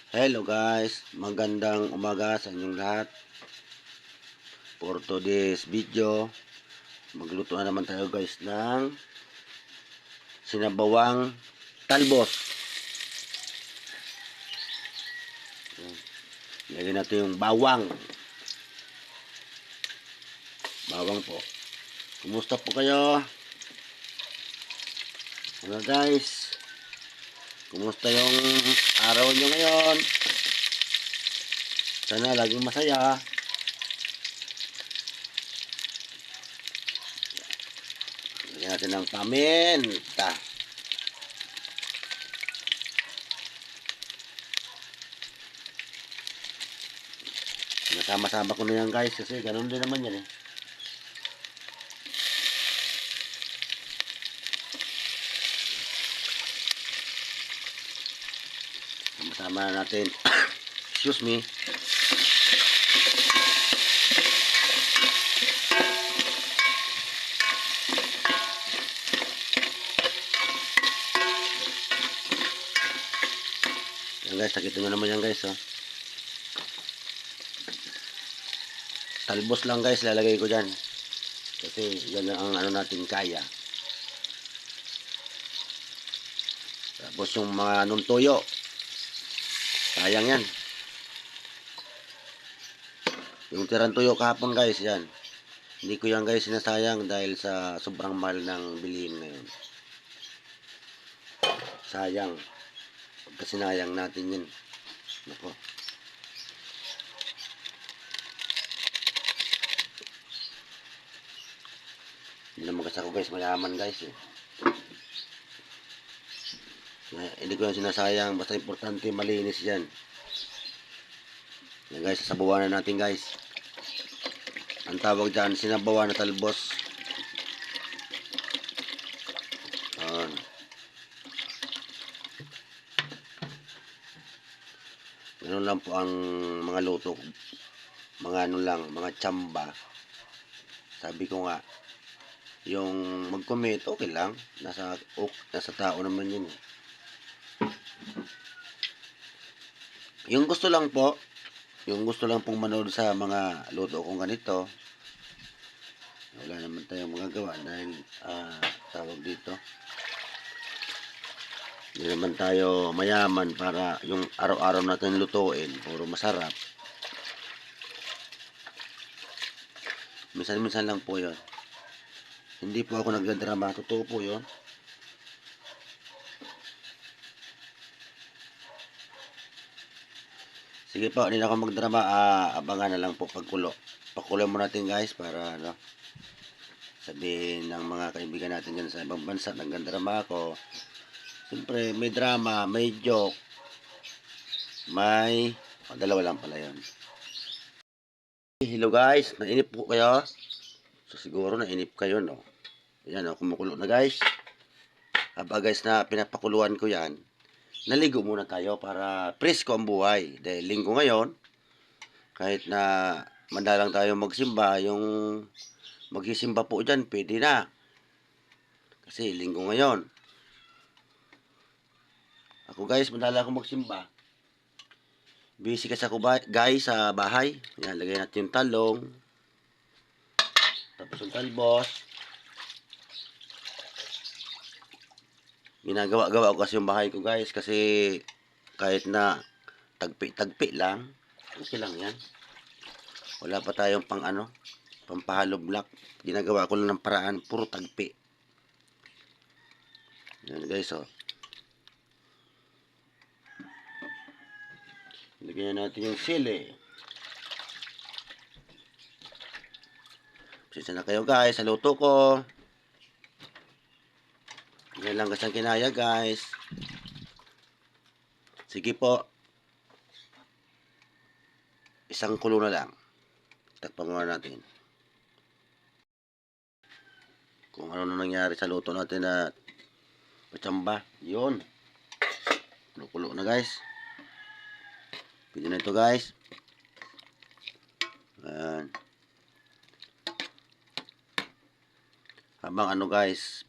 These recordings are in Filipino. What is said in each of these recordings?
Hello guys, magandang umaga sa inyong lahat. For today's video, magluto na naman tayo guys ng sinabawang talbos. Lagyan natin yung bawang. Bawang po. Kumusta po kayo? Ano guys? Kumusta yung araw nyo ngayon? Sana laging masaya. Lagyan natin ng paminta. Nasama-sama ko na yan guys kasi ganun din naman yan eh. Sama-sama na natin. Excuse me. Yan guys, nakita nyo naman yan guys oh. Talbos lang guys lalagay ko dyan. Kasi yan ang ano natin kaya. Tapos yung mga nuntuyo. Sayang yan. Yung tirang tuyo kahapon guys yan. Hindi ko yan guys sinasayang dahil sa sobrang mahal ng bilihin ngayon. Sayang. Pagka sinayang natin yun. Nako. Hindi naman kasi ako guys mayaman guys eh. Hindi ko yan sinasayang. Basta importante malinis yan. Yan guys, sasabawan na natin guys. Ang tawag dyan, sinabawan na talbos. Ayan. Ganun lang po ang mga luto. Mga ano lang, mga tsamba. Sabi ko nga, yung mag-comment, okay lang. Nasa tao naman yun. Yung gusto lang po, yung gusto lang pong manood sa mga luto kong ganito, wala naman tayong magagawa dahil tawag dito. Hindi naman tayo mayaman para yung araw-araw natin lutuin, puro masarap. Minsan-minsan lang po yun. Hindi po ako nagdadrama, totoo po yun. Sige po, hindi na ako magdrama, abangan na lang po pagkulo. Pakulo mo natin guys para ano, sabihin ng mga kaibigan natin dyan sa ibang bansa, nagdadrama ako. Siyempre, may drama, may joke, may, dalawa lang pala yun. Hello guys, nainip po kayo? So siguro nainip kayo no. Ayan o, kumukulo na guys. Haba guys na pinapakuluan ko yan, naligo muna tayo para presko ang buhay. Dahil linggo ngayon, kahit na madalang tayo magsimba, yung magsisimba po dyan, pwede na. Kasi linggo ngayon. Ako guys, madala akong magsimba. Busy kasi ako guys sa bahay. Yan, lagay natin yung talong. Tapos yung talbos. Ginagawa-gawa ko kasi yung bahay ko guys. Kasi kahit na tagpi-tagpi lang, okay lang yan. Wala pa tayong pang ano, pampahalo block. Ginagawa ko lang ng paraan, puro tagpi. Yan guys oh. Lagyan natin yung sili. Pasensya na kayo guys sa luto ko. Yan lang kasi ang kinaya guys. Sige po. Isang kulo na lang. Takpan muna natin. Kung ano na nangyari sa luto natin na patsamba. Yun. Kulo-kulo na guys. Pwede na ito guys. Ayan. Habang ano guys,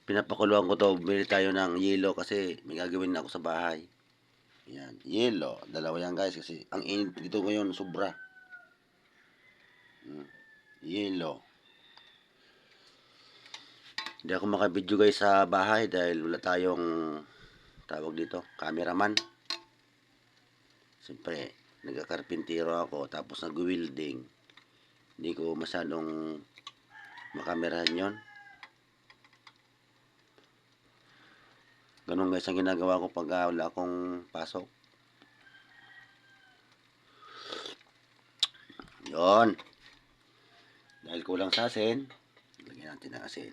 pinapakuluan ko to, bili tayo ng yelo kasi may gagawin na ako sa bahay. Yan, yelo. Dalawa yan guys kasi ang init dito ngayon sobra. Yelo. Hindi ako makabidyo guys sa bahay dahil wala tayong tawag dito, cameraman. Siyempre, nagkakarpintero ako tapos nag-welding. Hindi ko masyadong makamerahan yon. Ganun guys ang ginagawa ko pag wala akong pasok. Yon. Dahil kulang sa asin, lagyan natin ng asin.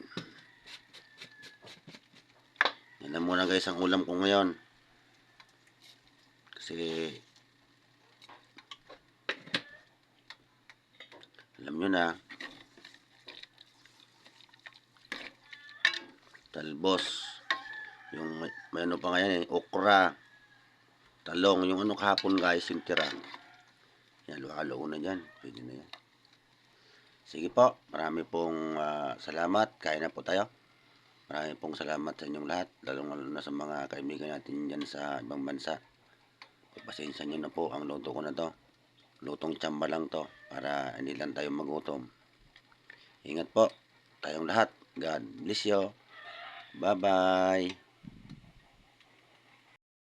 Yan na muna guys ang ulam ko ngayon. Kasi alam nyo na, talbos. Yung may ano pa ngayon okra, talong, yung ano kahapon guys, yung tira. Yan, halo na dyan. Pwede na yan. Sige po, marami pong salamat. Kain na po tayo. Marami pong salamat sa inyong lahat, lalong na sa mga kaibigan natin dyan sa ibang bansa. Pagpasensya nyo na po ang luto ko na to. Lutong tsamba lang to para hindi lang tayo magutom. Ingat po tayong lahat. God bless you. Bye-bye.